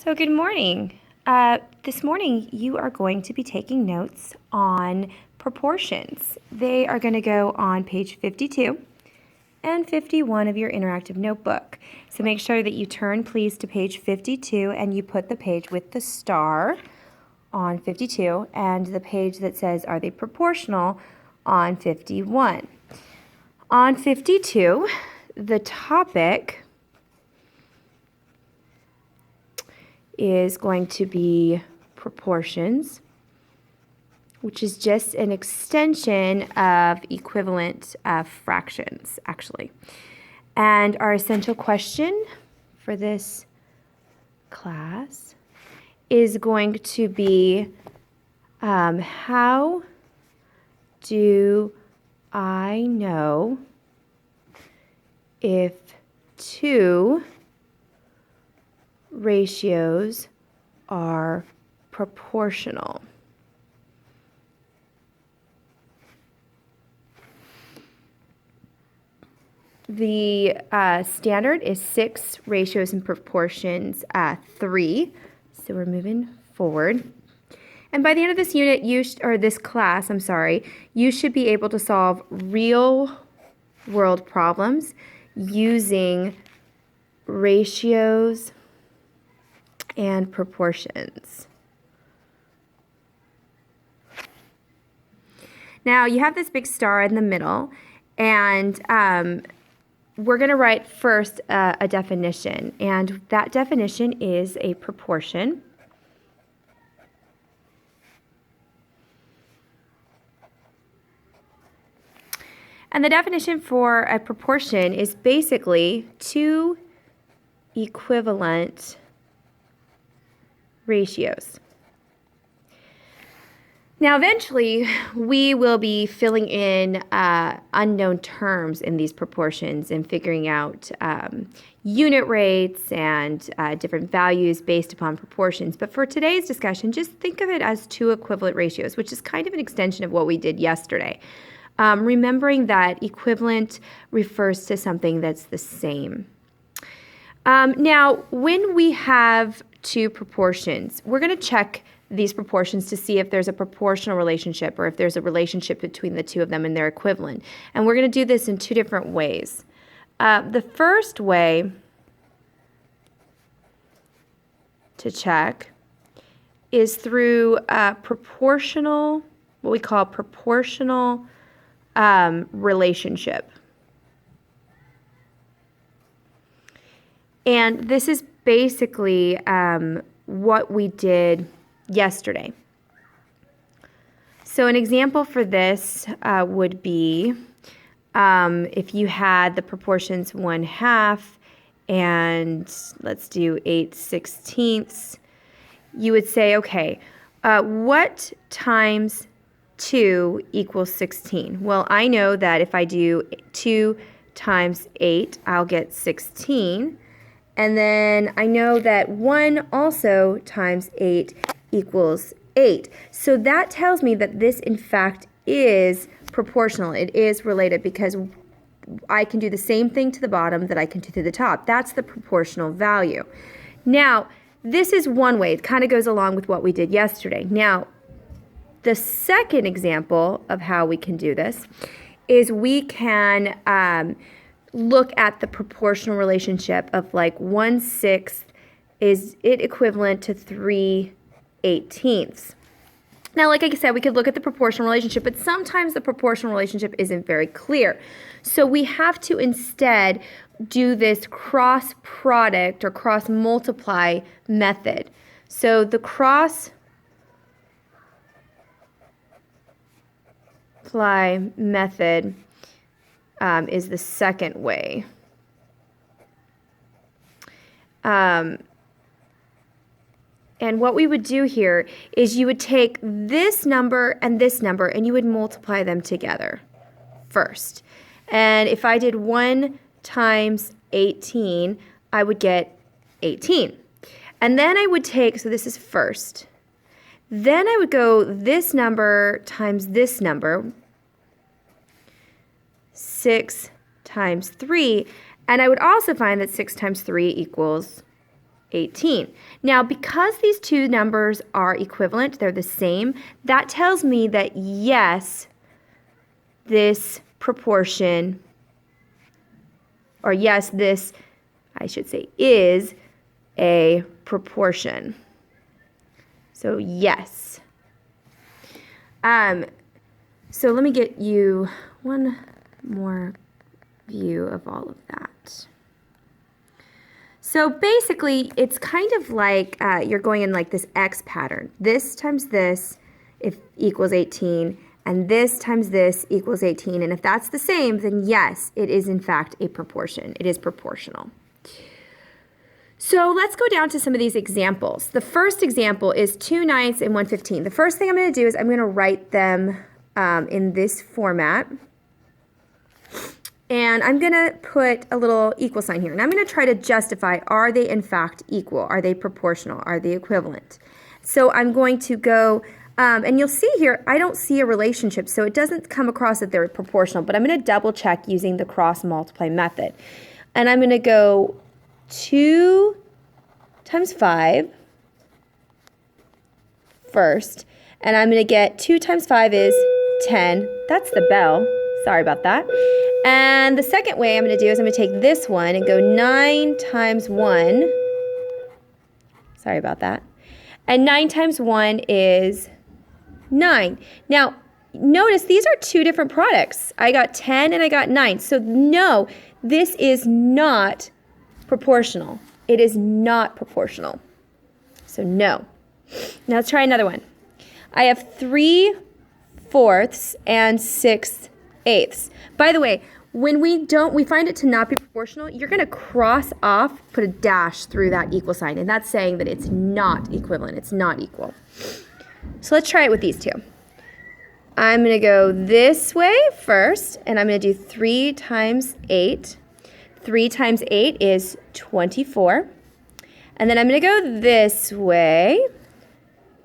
So good morning. This morning you are going to be taking notes on proportions. They are going to go on page 52 and 51 of your interactive notebook. So make sure that you turn please to page 52 and you put the page with the star on 52 and the page that says are they proportional on 51. On 52, the topic is going to be proportions, which is just an extension of equivalent fractions, actually. And our essential question for this class is going to be, how do I know if two ratios are proportional? The standard is 6 ratios and proportions 3. So we're moving forward. And by the end of this unit, this class, you should be able to solve real world problems using ratios and proportions. Now you have this big star in the middle, and we're going to write first a definition, and that definition is a proportion. And the definition for a proportion is basically two equivalent ratios. Now, eventually, we will be filling in unknown terms in these proportions and figuring out unit rates and different values based upon proportions. But for today's discussion, just think of it as two equivalent ratios, which is kind of an extension of what we did yesterday. Remembering that equivalent refers to something that's the same. Now, when we have two proportions, we're going to check these proportions to see if there's a proportional relationship or if there's a relationship between the two of them and they're equivalent. And we're going to do this in two different ways. The first way to check is through what we call proportional relationship. And this is basically what we did yesterday. So an example for this would be if you had the proportions 1/2 and let's do 8/16, you would say, okay, what times 2 equals 16? Well, I know that if I do 2 times 8, I'll get 16. And then I know that 1 also times 8 equals 8. So that tells me that this, in fact, is proportional. It is related because I can do the same thing to the bottom that I can do to the top. That's the proportional value. Now, this is one way. It kind of goes along with what we did yesterday. Now, the second example of how we can do this is we can look at the proportional relationship of like 1/6 is it equivalent to 3/18. Now, like I said, we could look at the proportional relationship, but sometimes the proportional relationship isn't very clear. So we have to instead do this cross product or cross multiply method. So the cross multiply method is the second way. And what we would do here is you would take this number and you would multiply them together first. And if I did 1 times 18, I would get 18. And then I would take, so this is first. Then I would go this number times this number, 6 times 3, and I would also find that 6 times 3 equals 18. Now, because these two numbers are equivalent, they're the same, that tells me that yes, this proportion, or yes, this, I should say, is a proportion. So yes. So let me get you one more view of all of that. So basically, it's kind of like you're going in like this X pattern. This times this equals 18, and this times this equals 18. And if that's the same, then yes, it is in fact a proportion. It is proportional. So let's go down to some of these examples. The first example is 2/9 and 1/15. The first thing I'm going to do is I'm going to write them in this format. And I'm going to put a little equal sign here. And I'm going to try to justify, are they in fact equal? Are they proportional? Are they equivalent? So I'm going to go, and you'll see here, I don't see a relationship, so it doesn't come across that they're proportional. But I'm going to double check using the cross multiply method. And I'm going to go 2 times 5 first. And I'm going to get 2 times 5 is 10. That's the bell. Sorry about that. And the second way I'm going to do is I'm going to take this one and go 9 times 1. Sorry about that. And 9 times 1 is 9. Now, notice these are two different products. I got 10 and I got 9. So no, this is not proportional. It is not proportional. So no. Now let's try another one. I have 3/4 and 6/8. By the way, when we find it to not be proportional, you're going to cross off, put a dash through that equal sign, and that's saying that it's not equivalent. It's not equal. So let's try it with these two. I'm going to go this way first, and I'm going to do 3 times 8. 3 times 8 is 24. And then I'm going to go this way,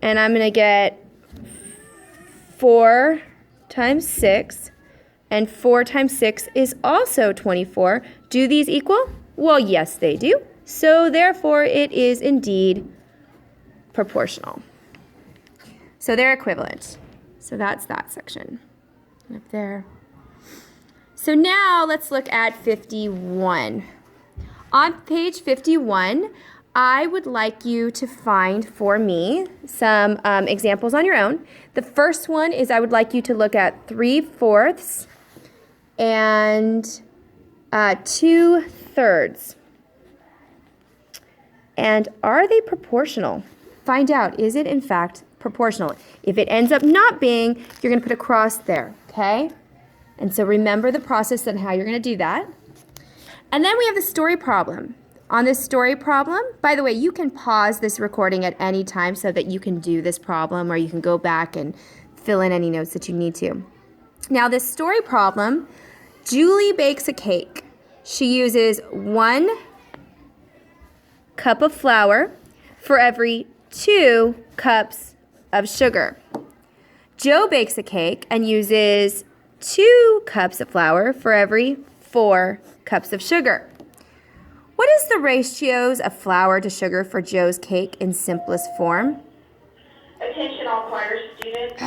and I'm going to get 4 times 6. And 4 times 6 is also 24. Do these equal? Well, yes, they do. So therefore, it is indeed proportional. So they're equivalent. So that's that section up there. So now let's look at 51. On page 51, I would like you to find for me some examples on your own. The first one is I would like you to look at 3/4 and 2/3. And are they proportional? Find out, is it in fact proportional? If it ends up not being, you're going to put a cross there, okay? And so remember the process and how you're going to do that. And then we have the story problem. On this story problem, by the way, you can pause this recording at any time so that you can do this problem, or you can go back and fill in any notes that you need to. Now, this story problem, Julie bakes a cake. She uses 1 cup of flour for every 2 cups of sugar. Joe bakes a cake and uses 2 cups of flour for every 4 cups of sugar. What is the ratios of flour to sugar for Joe's cake in simplest form? Attention all choir students.